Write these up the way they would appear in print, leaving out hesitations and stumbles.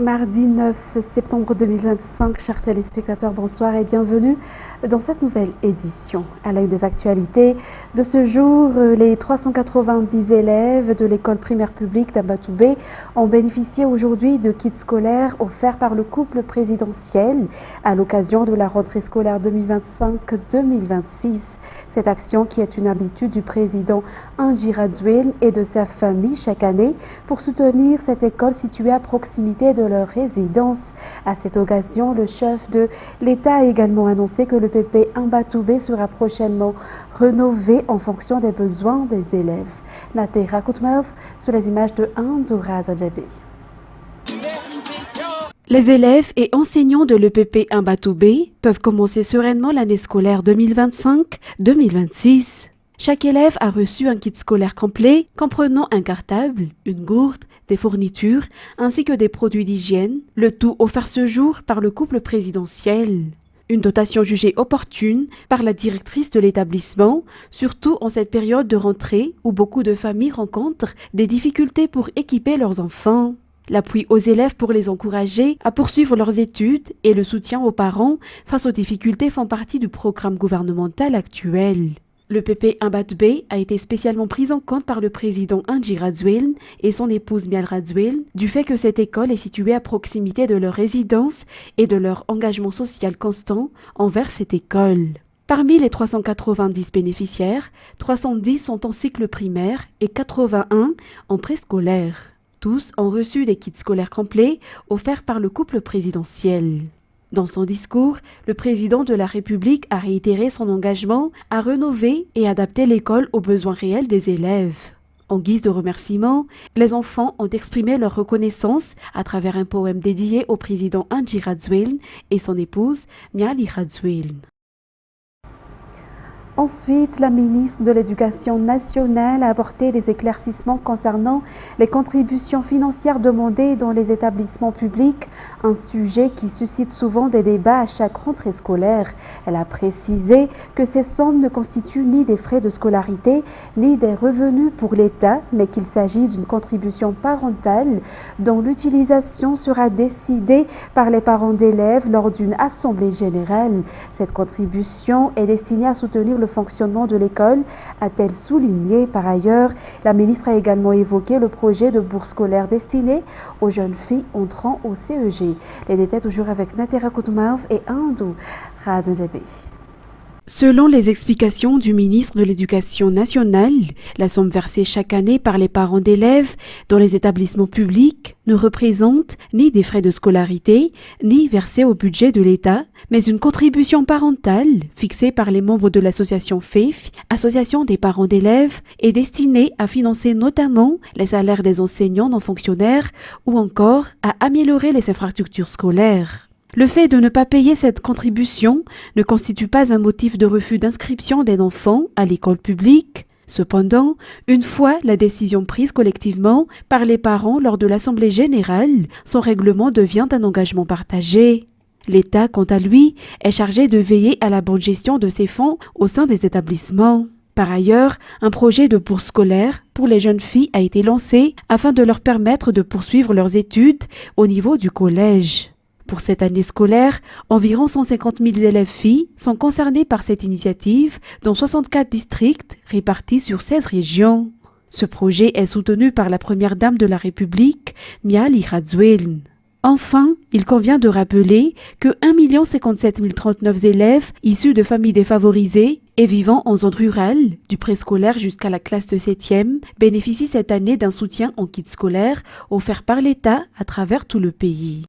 Mardi 9 septembre 2025, chers téléspectateurs, bonsoir et bienvenue dans cette nouvelle édition. À la une des actualités de ce jour, les 390 élèves de l'école primaire publique d'Ambatoubé ont bénéficié aujourd'hui de kits scolaires offerts par le couple présidentiel à l'occasion de la rentrée scolaire 2025-2026. Cette action, qui est une habitude du président Andjira Dwell et de sa famille chaque année pour soutenir cette école située à proximité de leur résidence. À cette occasion, le chef de l'État a également annoncé que le PP Ambatoubé sera prochainement rénové en fonction des besoins des élèves. Natera Koutmev sur les images de Andoura Zadjabé. Les élèves et enseignants de l'EPP Ambatoubé peuvent commencer sereinement l'année scolaire 2025-2026. Chaque élève a reçu un kit scolaire complet comprenant un cartable, une gourde, des fournitures ainsi que des produits d'hygiène, le tout offert ce jour par le couple présidentiel. Une dotation jugée opportune par la directrice de l'établissement, surtout en cette période de rentrée où beaucoup de familles rencontrent des difficultés pour équiper leurs enfants. L'appui aux élèves pour les encourager à poursuivre leurs études et le soutien aux parents face aux difficultés font partie du programme gouvernemental actuel. Le PP Ambatoubé a été spécialement pris en compte par le président Andjira Dwell et son épouse Mialra Dwell du fait que cette école est située à proximité de leur résidence et de leur engagement social constant envers cette école. Parmi les 390 bénéficiaires, 310 sont en cycle primaire et 81 en préscolaire. Tous ont reçu des kits scolaires complets offerts par le couple présidentiel. Dans son discours, le président de la République a réitéré son engagement à rénover et adapter l'école aux besoins réels des élèves. En guise de remerciement, les enfants ont exprimé leur reconnaissance à travers un poème dédié au président Andjira Dwell et son épouse Mialra Dwell. Ensuite, la ministre de l'Éducation nationale a apporté des éclaircissements concernant les contributions financières demandées dans les établissements publics, un sujet qui suscite souvent des débats à chaque rentrée scolaire. Elle a précisé que ces sommes ne constituent ni des frais de scolarité, ni des revenus pour l'État, mais qu'il s'agit d'une contribution parentale dont l'utilisation sera décidée par les parents d'élèves lors d'une assemblée générale. Cette contribution est destinée à soutenir le fonctionnement de l'école, a-t-elle souligné. Par ailleurs, la ministre a également évoqué le projet de bourse scolaire destiné aux jeunes filles entrant au CEG. Les détails toujours avec Natera Koutmev et Andou Radjabé. Selon les explications du ministre de l'Éducation nationale, la somme versée chaque année par les parents d'élèves dans les établissements publics ne représente ni des frais de scolarité, ni versée au budget de l'État, mais une contribution parentale fixée par les membres de l'association FEF, Association des parents d'élèves, et destinée à financer notamment les salaires des enseignants non fonctionnaires ou encore à améliorer les infrastructures scolaires. Le fait de ne pas payer cette contribution ne constitue pas un motif de refus d'inscription d'un enfant à l'école publique. Cependant, une fois la décision prise collectivement par les parents lors de l'Assemblée générale, son règlement devient un engagement partagé. L'État, quant à lui, est chargé de veiller à la bonne gestion de ces fonds au sein des établissements. Par ailleurs, un projet de bourse scolaire pour les jeunes filles a été lancé afin de leur permettre de poursuivre leurs études au niveau du collège. Pour cette année scolaire, environ 150 000 élèves filles sont concernés par cette initiative dans 64 districts répartis sur 16 régions. Ce projet est soutenu par la première dame de la République, Mialra Dwell. Enfin, il convient de rappeler que 1 057 039 élèves issus de familles défavorisées et vivant en zone rurale, du préscolaire jusqu'à la classe de 7e, bénéficient cette année d'un soutien en kit scolaire offert par l'État à travers tout le pays.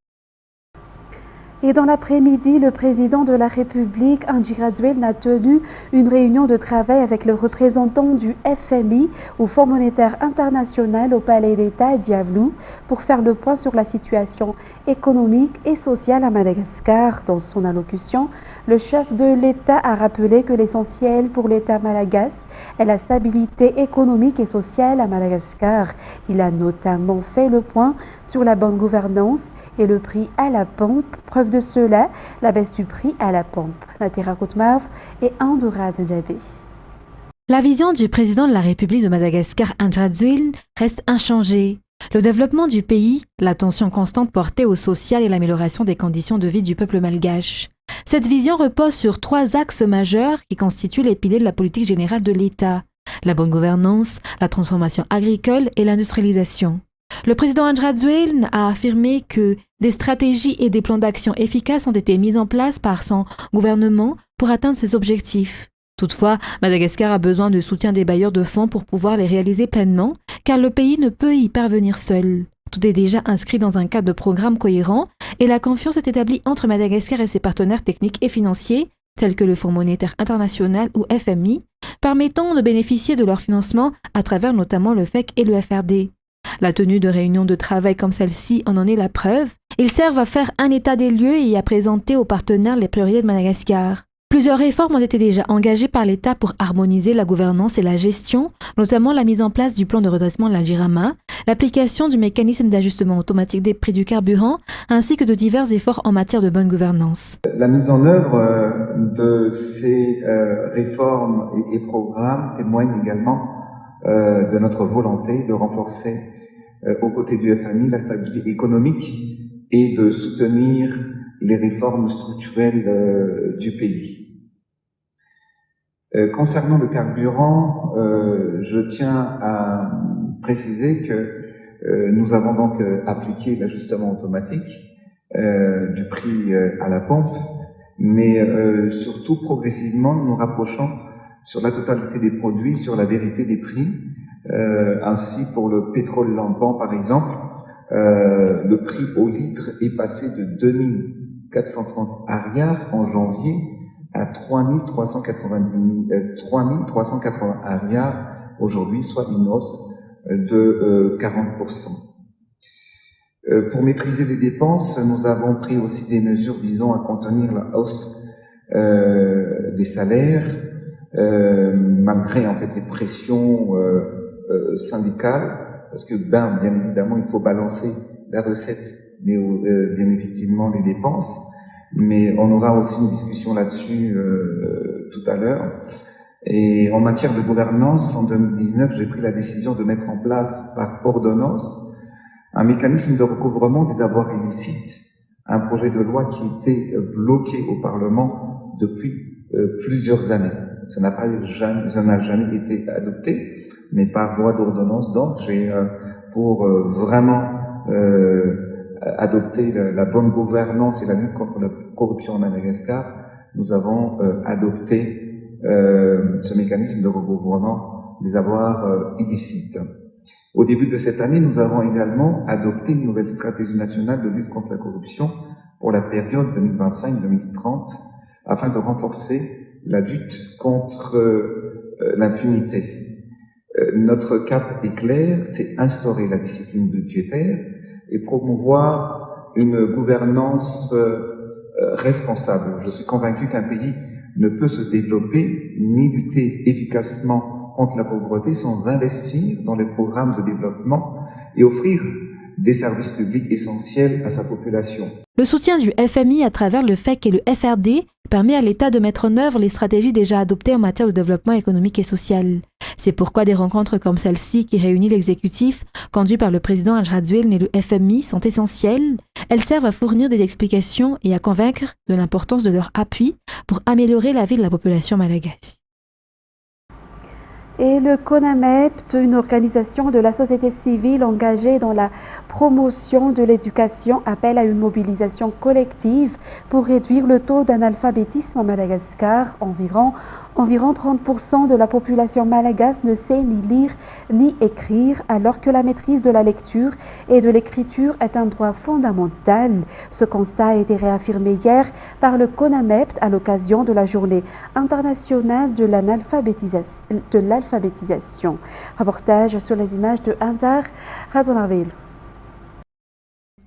Et dans l'après-midi, le président de la République, Andjira Dwell, a tenu une réunion de travail avec le représentant du FMI ou Fonds monétaire international au Palais d'État à Diablou pour faire le point sur la situation économique et sociale à Madagascar. Dans son allocution, le chef de l'État a rappelé que l'essentiel pour l'État malagasy est la stabilité économique et sociale à Madagascar. Il a notamment fait le point sur la bonne gouvernance et le prix à la pompe. Preuve de cela, la baisse du prix à la pompe. Natera Koutmev et Andoura Zadjabé. La vision du président de la République de Madagascar, Andjira Dwell, reste inchangée. Le développement du pays, l'attention constante portée au social et l'amélioration des conditions de vie du peuple malgache. Cette vision repose sur 3 axes majeurs qui constituent les piliers de la politique générale de l'État: la bonne gouvernance, la transformation agricole et l'industrialisation. Le président Andrzej a affirmé que des stratégies et des plans d'action efficaces ont été mis en place par son gouvernement pour atteindre ces objectifs. Toutefois, Madagascar a besoin de soutien des bailleurs de fonds pour pouvoir les réaliser pleinement, car le pays ne peut y parvenir seul. Tout est déjà inscrit dans un cadre de programme cohérent et la confiance est établie entre Madagascar et ses partenaires techniques et financiers, tels que le Fonds monétaire international ou FMI, permettant de bénéficier de leur financement à travers notamment le FEC et le FRD. La tenue de réunions de travail comme celle-ci en est la preuve. Ils servent à faire un état des lieux et à présenter aux partenaires les priorités de Madagascar. Plusieurs réformes ont été déjà engagées par l'État pour harmoniser la gouvernance et la gestion, notamment la mise en place du plan de redressement de l'Algirama, l'application du mécanisme d'ajustement automatique des prix du carburant, ainsi que de divers efforts en matière de bonne gouvernance. La mise en œuvre de ces réformes et programmes témoigne également de notre volonté de renforcer aux côtés du FMI la stabilité économique et de soutenir les réformes structurelles du pays. Concernant le carburant, je tiens à préciser que nous avons donc appliqué l'ajustement automatique du prix à la pompe, mais surtout progressivement nous nous rapprochons sur la totalité des produits, sur la vérité des prix. Ainsi pour le pétrole lampant par exemple, le prix au litre est passé de 2430 ariars en janvier à 3380 ariars aujourd'hui, soit une hausse de 40%. Pour maîtriser les dépenses, nous avons pris aussi des mesures visant à contenir la hausse des salaires, malgré en fait les pressions syndicales, parce que bien évidemment il faut balancer la recette, mais bien effectivement les dépenses. Mais on aura aussi une discussion là-dessus tout à l'heure. Et en matière de gouvernance, en 2019, j'ai pris la décision de mettre en place par ordonnance un mécanisme de recouvrement des avoirs illicites, un projet de loi qui était bloqué au Parlement depuis plusieurs années. Ça n'a jamais été adopté, mais par voie d'ordonnance. Donc, j'ai pour vraiment adopter la bonne gouvernance et la lutte contre la corruption en Madagascar, nous avons adopté ce mécanisme de recouvrement des avoirs illicites. Au début de cette année, nous avons également adopté une nouvelle stratégie nationale de lutte contre la corruption pour la période 2025-2030 afin de renforcer la lutte contre l'impunité. Notre cap est clair, c'est instaurer la discipline budgétaire et promouvoir une gouvernance responsable. Je suis convaincu qu'un pays ne peut se développer ni lutter efficacement contre la pauvreté sans investir dans les programmes de développement et offrir des services publics essentiels à sa population. Le soutien du FMI à travers le FEC et le FRD permet à l'État de mettre en œuvre les stratégies déjà adoptées en matière de développement économique et social. C'est pourquoi des rencontres comme celle-ci, qui réunit l'exécutif, conduit par le président Andrzej et le FMI, sont essentielles. Elles servent à fournir des explications et à convaincre de l'importance de leur appui pour améliorer la vie de la population malgache. Et le CONAMEPT, une organisation de la société civile engagée dans la promotion de l'éducation, appelle à une mobilisation collective pour réduire le taux d'analphabétisme à Madagascar. Environ 30% de la population malgache ne sait ni lire ni écrire, alors que la maîtrise de la lecture et de l'écriture est un droit fondamental. Ce constat a été réaffirmé hier par le CONAMEPT à l'occasion de la journée internationale de l'alphabétisation. Reportage sur les images de Anzar Razonarville.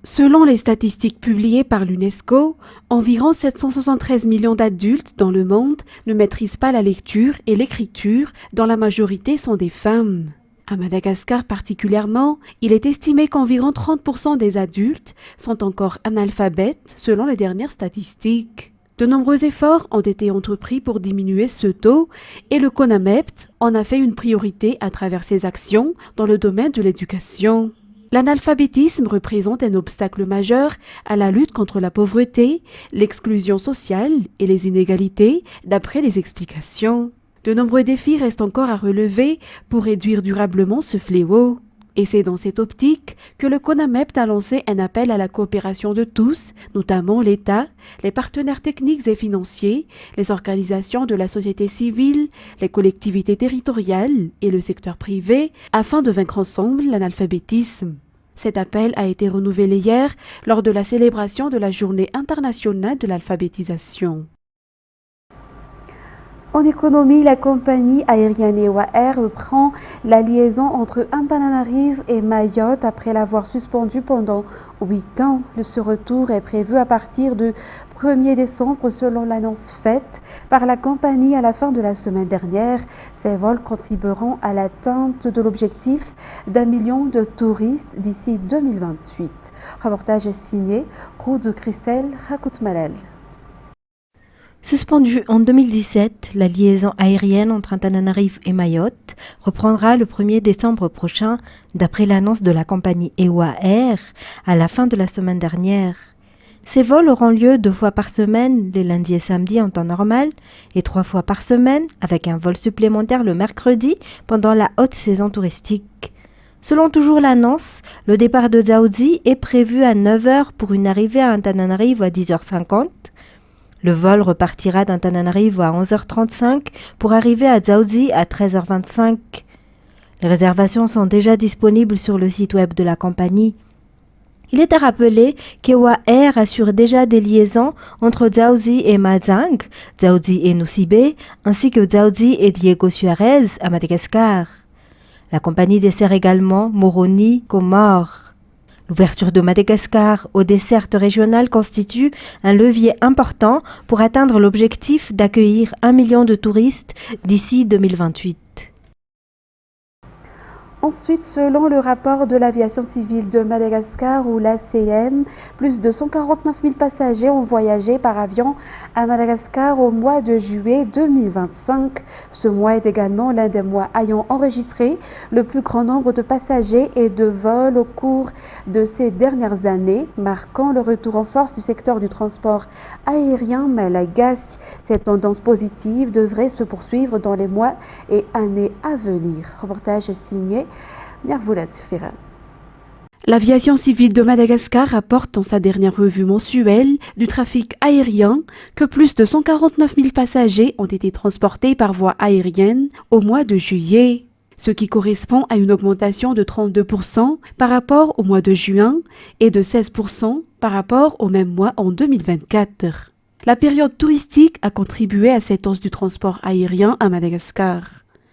Selon les statistiques publiées par l'UNESCO, environ 773 millions d'adultes dans le monde ne maîtrisent pas la lecture et l'écriture, dont la majorité sont des femmes. À Madagascar particulièrement, il est estimé qu'environ 30% des adultes sont encore analphabètes selon les dernières statistiques. De nombreux efforts ont été entrepris pour diminuer ce taux et le CONAMEPT en a fait une priorité à travers ses actions dans le domaine de l'éducation. L'analphabétisme représente un obstacle majeur à la lutte contre la pauvreté, l'exclusion sociale et les inégalités, d'après les explications. De nombreux défis restent encore à relever pour réduire durablement ce fléau. Et c'est dans cette optique que le CONAMEPT a lancé un appel à la coopération de tous, notamment l'État, les partenaires techniques et financiers, les organisations de la société civile, les collectivités territoriales et le secteur privé, afin de vaincre ensemble l'analphabétisme. Cet appel a été renouvelé hier lors de la célébration de la Journée internationale de l'alphabétisation. En économie, la compagnie aérienne EWA Air reprend la liaison entre Antananarive et Mayotte après l'avoir suspendue pendant 8 ans. Ce retour est prévu à partir du 1er décembre selon l'annonce faite par la compagnie à la fin de la semaine dernière. Ces vols contribueront à l'atteinte de l'objectif d'1 million de touristes d'ici 2028. Reportage signé Roudou Christelle Rakoutmalel. Suspendue en 2017, la liaison aérienne entre Antananarive et Mayotte reprendra le 1er décembre prochain, d'après l'annonce de la compagnie EWA Air à la fin de la semaine dernière. Ces vols auront lieu 2 fois par semaine, les lundis et samedis en temps normal, et 3 fois par semaine, avec un vol supplémentaire le mercredi pendant la haute saison touristique. Selon toujours l'annonce, le départ de Dzaoudzi est prévu à 9h pour une arrivée à Antananarive à 10h50. Le vol repartira d'Antananarive à 11h35 pour arriver à Dzaoudzi à 13h25. Les réservations sont déjà disponibles sur le site web de la compagnie. Il est à rappeler qu'EWA Air assure déjà des liaisons entre Dzaoudzi et Mazang, Dzaoudzi et Nosibé, ainsi que Dzaoudzi et Diego Suarez à Madagascar. La compagnie dessert également Moroni, Comores. L'ouverture de Madagascar aux dessertes régionales constitue un levier important pour atteindre l'objectif d'accueillir 1 million de touristes d'ici 2028. Ensuite, selon le rapport de l'aviation civile de Madagascar ou l'ACM, plus de 149 000 passagers ont voyagé par avion à Madagascar au mois de juillet 2025. Ce mois est également l'un des mois ayant enregistré le plus grand nombre de passagers et de vols au cours de ces dernières années, marquant le retour en force du secteur du transport aérien malagasy. Cette tendance positive devrait se poursuivre dans les mois et années à venir. Reportage signé L'aviation civile de Madagascar rapporte dans sa dernière revue mensuelle du trafic aérien que plus de 149 000 passagers ont été transportés par voie aérienne au mois de juillet, ce qui correspond à une augmentation de 32% par rapport au mois de juin et de 16% par rapport au même mois en 2024. La période touristique a contribué à cette hausse du transport aérien à Madagascar.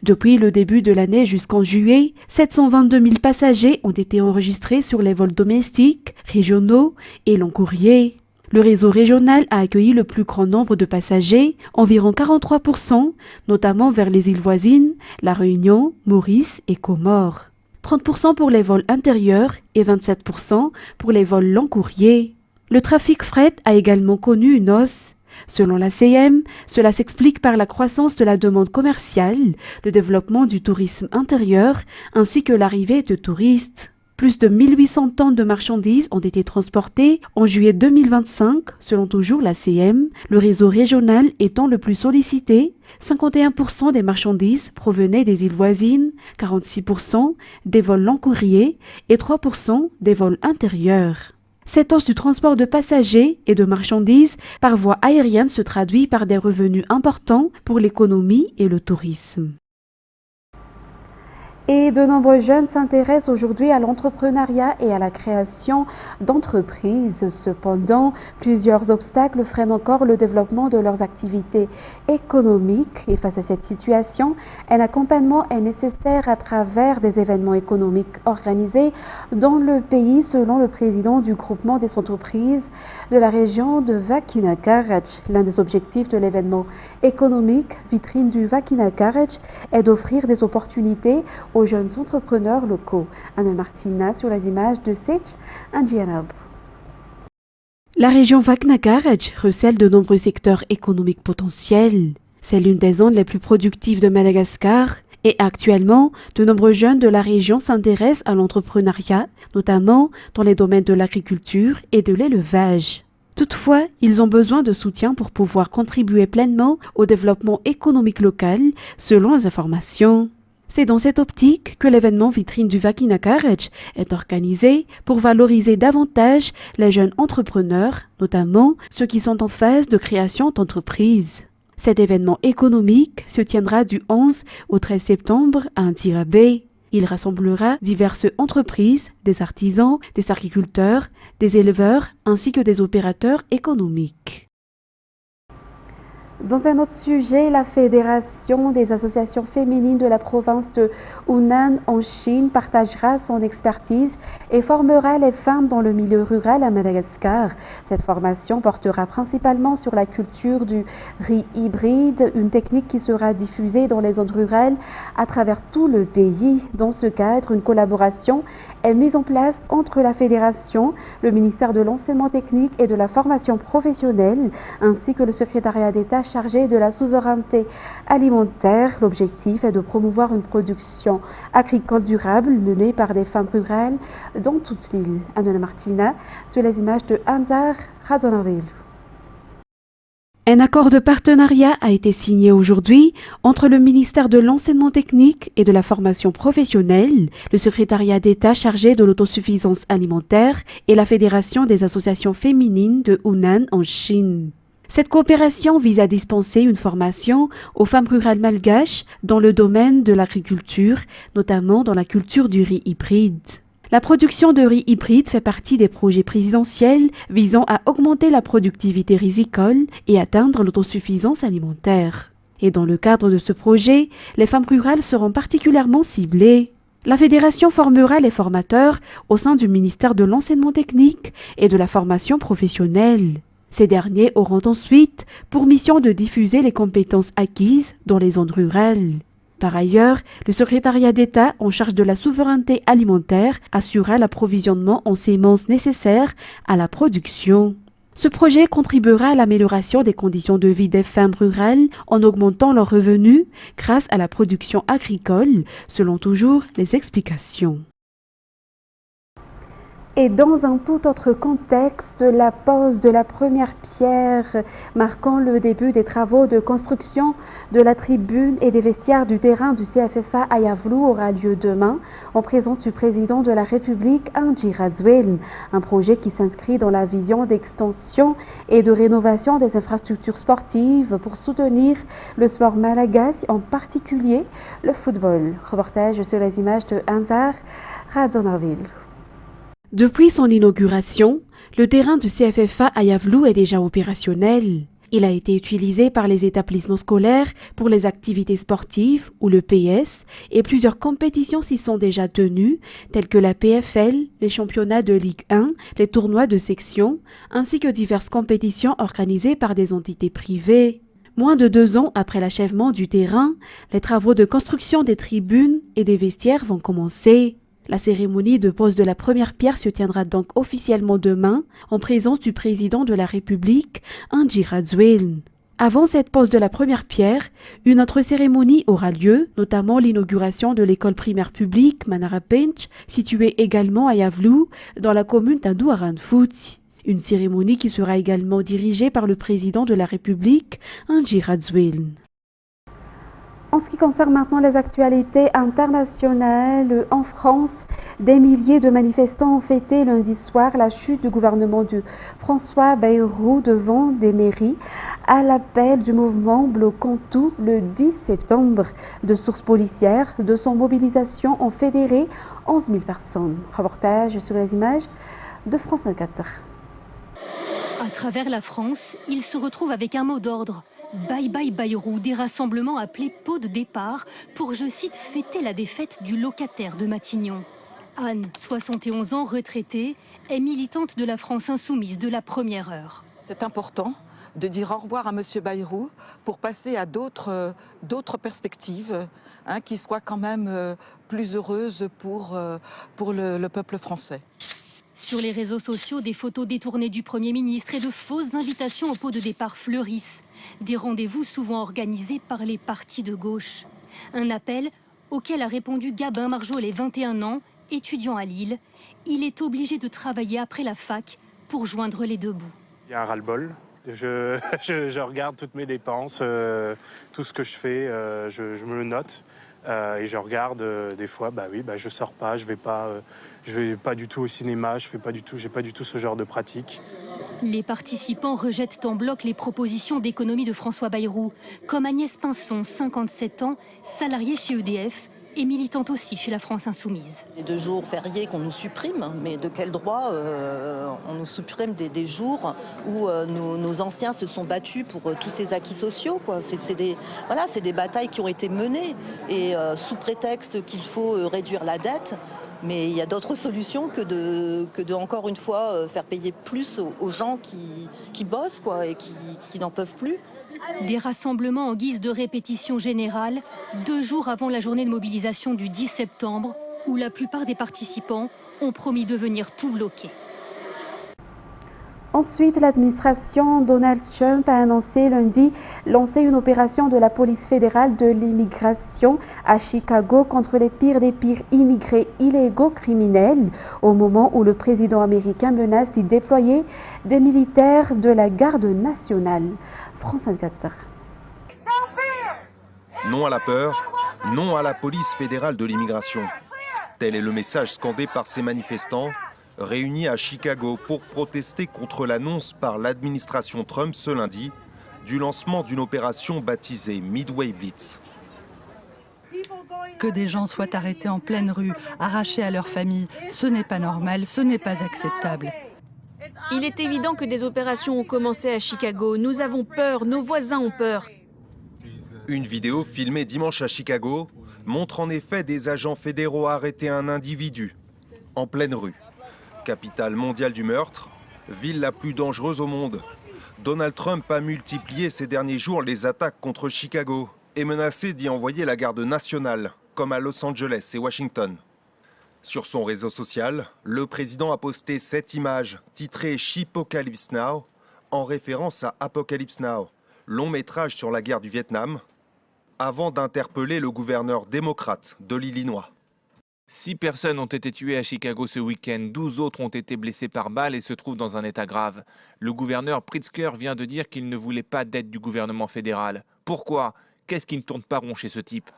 Depuis le début de l'année jusqu'en juillet, 722 000 passagers ont été enregistrés sur les vols domestiques, régionaux et long courrier. Le réseau régional a accueilli le plus grand nombre de passagers, environ 43%, notamment vers les îles voisines, La Réunion, Maurice et Comores. 30% pour les vols intérieurs et 27% pour les vols long courrier. Le trafic fret a également connu une hausse. Selon l'ACM, cela s'explique par la croissance de la demande commerciale, le développement du tourisme intérieur ainsi que l'arrivée de touristes. Plus de 1800 tonnes de marchandises ont été transportées en juillet 2025, selon toujours l'ACM, le réseau régional étant le plus sollicité. 51% des marchandises provenaient des îles voisines, 46% des vols long courrier et 3% des vols intérieurs. Cette hausse du transport de passagers et de marchandises par voie aérienne se traduit par des revenus importants pour l'économie et le tourisme. Et de nombreux jeunes s'intéressent aujourd'hui à l'entrepreneuriat et à la création d'entreprises. Cependant, plusieurs obstacles freinent encore le développement de leurs activités économiques. Et face à cette situation, un accompagnement est nécessaire à travers des événements économiques organisés dans le pays, selon le président du groupement des entreprises de la région de Vakina Karaj. L'un des objectifs de l'événement économique vitrine du Vakina Karaj est d'offrir des opportunités aux jeunes entrepreneurs locaux. Anne Martina sur les images de Sech Indianab. La région Vakina Karaj recèle de nombreux secteurs économiques potentiels. C'est l'une des zones les plus productives de Madagascar Et actuellement, de nombreux jeunes de la région s'intéressent à l'entrepreneuriat, notamment dans les domaines de l'agriculture et de l'élevage. Toutefois, ils ont besoin de soutien pour pouvoir contribuer pleinement au développement économique local, selon les informations. C'est dans cette optique que l'événement vitrine du Vakina Karaj est organisé pour valoriser davantage les jeunes entrepreneurs, notamment ceux qui sont en phase de création d'entreprise. Cet événement économique se tiendra du 11 au 13 septembre à Antirabé. Il rassemblera diverses entreprises, des artisans, des agriculteurs, des éleveurs ainsi que des opérateurs économiques. Dans un autre sujet, la Fédération des associations féminines de la province de Hunan en Chine partagera son expertise et formera les femmes dans le milieu rural à Madagascar. Cette formation portera principalement sur la culture du riz hybride, une technique qui sera diffusée dans les zones rurales à travers tout le pays. Dans ce cadre, une collaboration est mise en place entre la Fédération, le ministère de l'Enseignement technique et de la formation professionnelle, ainsi que le secrétariat d'État chargé de la souveraineté alimentaire. L'objectif est de promouvoir une production agricole durable menée par des femmes rurales dans toute l'île. Anna Martina, sur les images de Anzar Razonaville. Un accord de partenariat a été signé aujourd'hui entre le ministère de l'Enseignement technique et de la formation professionnelle, le secrétariat d'État chargé de l'autosuffisance alimentaire et la Fédération des associations féminines de Hunan en Chine. Cette coopération vise à dispenser une formation aux femmes rurales malgaches dans le domaine de l'agriculture, notamment dans la culture du riz hybride. La production de riz hybride fait partie des projets présidentiels visant à augmenter la productivité rizicole et atteindre l'autosuffisance alimentaire. Et dans le cadre de ce projet, les femmes rurales seront particulièrement ciblées. La fédération formera les formateurs au sein du ministère de l'Enseignement technique et de la formation professionnelle. Ces derniers auront ensuite pour mission de diffuser les compétences acquises dans les zones rurales. Par ailleurs, le secrétariat d'État en charge de la souveraineté alimentaire assurera l'approvisionnement en semences nécessaires à la production. Ce projet contribuera à l'amélioration des conditions de vie des femmes rurales en augmentant leurs revenus grâce à la production agricole, selon toujours les explications. Et dans un tout autre contexte, la pose de la première pierre marquant le début des travaux de construction de la tribune et des vestiaires du terrain du CFFA à Yavlou aura lieu demain en présence du président de la République, Anji Razouel. Un projet qui s'inscrit dans la vision d'extension et de rénovation des infrastructures sportives pour soutenir le sport malagasy, en particulier le football. Reportage sur les images de Anzar Razonaville. Depuis son inauguration, le terrain du CFFA à Yavlou est déjà opérationnel. Il a été utilisé par les établissements scolaires pour les activités sportives ou le PS et plusieurs compétitions s'y sont déjà tenues, telles que la PFL, les championnats de Ligue 1, les tournois de section, ainsi que diverses compétitions organisées par des entités privées. Moins de 2 ans après l'achèvement du terrain, les travaux de construction des tribunes et des vestiaires vont commencer. La cérémonie de pose de la première pierre se tiendra donc officiellement demain en présence du président de la République, Anji Razouel. Avant cette pose de la première pierre, une autre cérémonie aura lieu, notamment l'inauguration de l'école primaire publique Manara Bench, située également à Yavlou, dans la commune d'Andouaran-Fouti. Une cérémonie qui sera également dirigée par le président de la République, Anji Razouel. En ce qui concerne maintenant les actualités internationales, en France, des milliers de manifestants ont fêté lundi soir la chute du gouvernement de François Bayrou devant des mairies à l'appel du mouvement bloquant tout le 10 septembre. De sources policières, de son mobilisation ont fédéré 11 000 personnes. Reportage sur les images de France 24. À travers la France, il se retrouve avec un mot d'ordre. Bye bye Bayrou, des rassemblements appelés pot de départ pour, je cite, fêter la défaite du locataire de Matignon. Anne, 71 ans, retraitée, est militante de la France insoumise de la première heure. C'est important de dire au revoir à M. Bayrou pour passer à d'autres perspectives qui soient quand même plus heureuses pour le peuple français. Sur les réseaux sociaux, des photos détournées du Premier ministre et de fausses invitations au pot de départ fleurissent. Des rendez-vous souvent organisés par les partis de gauche. Un appel auquel a répondu Gabin Marjolais, 21 ans, étudiant à Lille. Il est obligé de travailler après la fac pour joindre les deux bouts. Il y a un ras-le-bol. Je regarde toutes mes dépenses, tout ce que je fais, je me le note. Et je regarde des fois, je sors pas, je vais pas du tout au cinéma, j'ai pas du tout ce genre de pratique. Les participants rejettent en bloc les propositions d'économie de François Bayrou, comme Agnès Pinson, 57 ans, salariée chez EDF et militante aussi chez la France Insoumise. Les 2 jours fériés qu'on nous supprime, mais de quel droit on nous supprime des jours où nos anciens se sont battus pour tous ces acquis sociaux, quoi. C'est des batailles qui ont été menées et sous prétexte qu'il faut réduire la dette. Mais il y a d'autres solutions que de encore une fois faire payer plus aux gens qui bossent, quoi, et qui n'en peuvent plus. Des rassemblements en guise de répétition générale, 2 jours avant la journée de mobilisation du 10 septembre, où la plupart des participants ont promis de venir tout bloquer. Ensuite, l'administration Donald Trump a annoncé lundi lancer une opération de la police fédérale de l'immigration à Chicago contre les pires des pires immigrés illégaux criminels, au moment où le président américain menace d'y déployer des militaires de la garde nationale. France 24. Non à la peur, non à la police fédérale de l'immigration. Tel est le message scandé par ces manifestants réunis à Chicago pour protester contre l'annonce par l'administration Trump ce lundi du lancement d'une opération baptisée Midway Blitz. Que des gens soient arrêtés en pleine rue, arrachés à leur famille, ce n'est pas normal, ce n'est pas acceptable. Il est évident que des opérations ont commencé à Chicago. Nous avons peur, nos voisins ont peur. Une vidéo filmée dimanche à Chicago montre en effet des agents fédéraux arrêter un individu en pleine rue. Capitale mondiale du meurtre, ville la plus dangereuse au monde. Donald Trump a multiplié ces derniers jours les attaques contre Chicago et menacé d'y envoyer la garde nationale, comme à Los Angeles et Washington. Sur son réseau social, le président a posté cette image titrée « Chipocalypse Now » en référence à Apocalypse Now, long métrage sur la guerre du Vietnam, avant d'interpeller le gouverneur démocrate de l'Illinois. 6 personnes ont été tuées à Chicago ce week-end, 12 autres ont été blessées par balle et se trouvent dans un état grave. Le gouverneur Pritzker vient de dire qu'il ne voulait pas d'aide du gouvernement fédéral. Pourquoi ? Qu'est-ce qui ne tourne pas rond chez ce type ?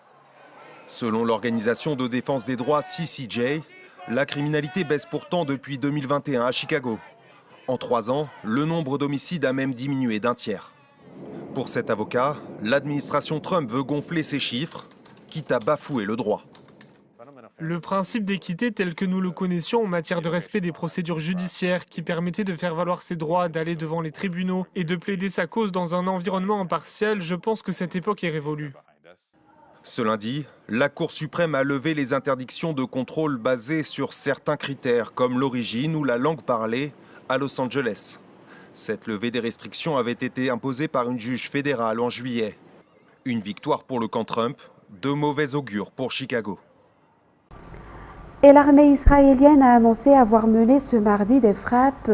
Selon l'organisation de défense des droits CCJ, la criminalité baisse pourtant depuis 2021 à Chicago. En 3 ans, le nombre d'homicides a même diminué d'1 tiers. Pour cet avocat, l'administration Trump veut gonfler ces chiffres, quitte à bafouer le droit. Le principe d'équité tel que nous le connaissions en matière de respect des procédures judiciaires qui permettait de faire valoir ses droits, d'aller devant les tribunaux et de plaider sa cause dans un environnement impartial, je pense que cette époque est révolue. Ce lundi, la Cour suprême a levé les interdictions de contrôle basées sur certains critères comme l'origine ou la langue parlée à Los Angeles. Cette levée des restrictions avait été imposée par une juge fédérale en juillet. Une victoire pour le camp Trump, de mauvais augure pour Chicago. Et l'armée israélienne a annoncé avoir mené ce mardi des frappes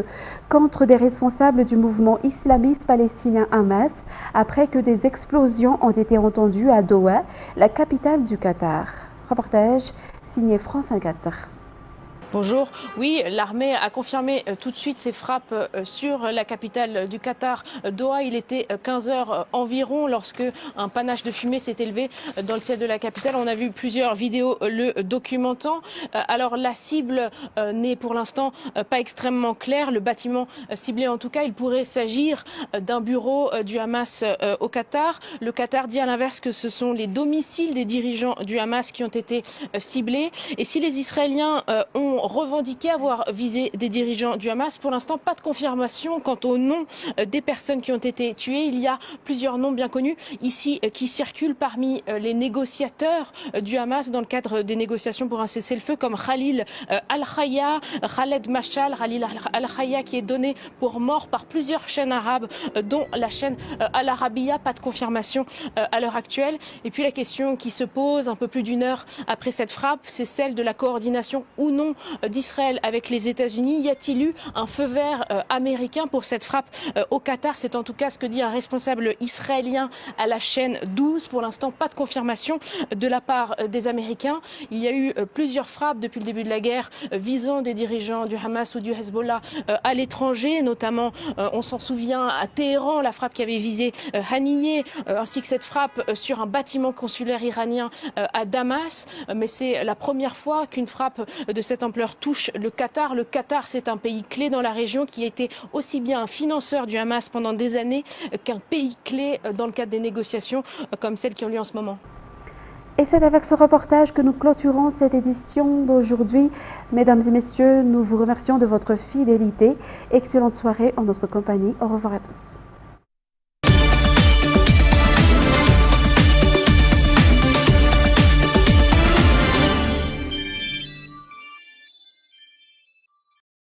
contre des responsables du mouvement islamiste palestinien Hamas après que des explosions ont été entendues à Doha, la capitale du Qatar. Reportage signé France 24. Bonjour. Oui, l'armée a confirmé tout de suite ses frappes sur la capitale du Qatar, Doha. Il était 15 h environ lorsque un panache de fumée s'est élevé dans le ciel de la capitale. On a vu plusieurs vidéos le documentant. Alors la cible n'est pour l'instant pas extrêmement claire. Le bâtiment ciblé en tout cas, il pourrait s'agir d'un bureau du Hamas au Qatar. Le Qatar dit à l'inverse que ce sont les domiciles des dirigeants du Hamas qui ont été ciblés. Et si les Israéliens ont revendiqué avoir visé des dirigeants du Hamas, pour l'instant pas de confirmation quant au nom des personnes qui ont été tuées. Il y a plusieurs noms bien connus ici qui circulent parmi les négociateurs du Hamas dans le cadre des négociations pour un cessez-le-feu, comme Khalil Al-Khaya, Khaled Mashal, Khalil Al-Khaya qui est donné pour mort par plusieurs chaînes arabes dont la chaîne Al Arabiya. Pas de confirmation à l'heure actuelle. Et puis la question qui se pose un peu plus d'1 heure après cette frappe, c'est celle de la coordination ou non d'Israël avec les États-Unis. Y a-t-il eu un feu vert américain pour cette frappe au Qatar? C'est en tout cas ce que dit un responsable israélien à la chaîne 12. Pour l'instant, pas de confirmation de la part des Américains. Il y a eu plusieurs frappes depuis le début de la guerre visant des dirigeants du Hamas ou du Hezbollah à l'étranger, notamment, on s'en souvient, à Téhéran, la frappe qui avait visé Haniyeh, ainsi que cette frappe sur un bâtiment consulaire iranien à Damas. Mais c'est la première fois qu'une frappe de cette ampleur touche le Qatar. Le Qatar, c'est un pays clé dans la région qui a été aussi bien un financeur du Hamas pendant des années qu'un pays clé dans le cadre des négociations comme celles qui ont lieu en ce moment. Et c'est avec ce reportage que nous clôturons cette édition d'aujourd'hui. Mesdames et messieurs, nous vous remercions de votre fidélité. Excellente soirée en notre compagnie. Au revoir à tous.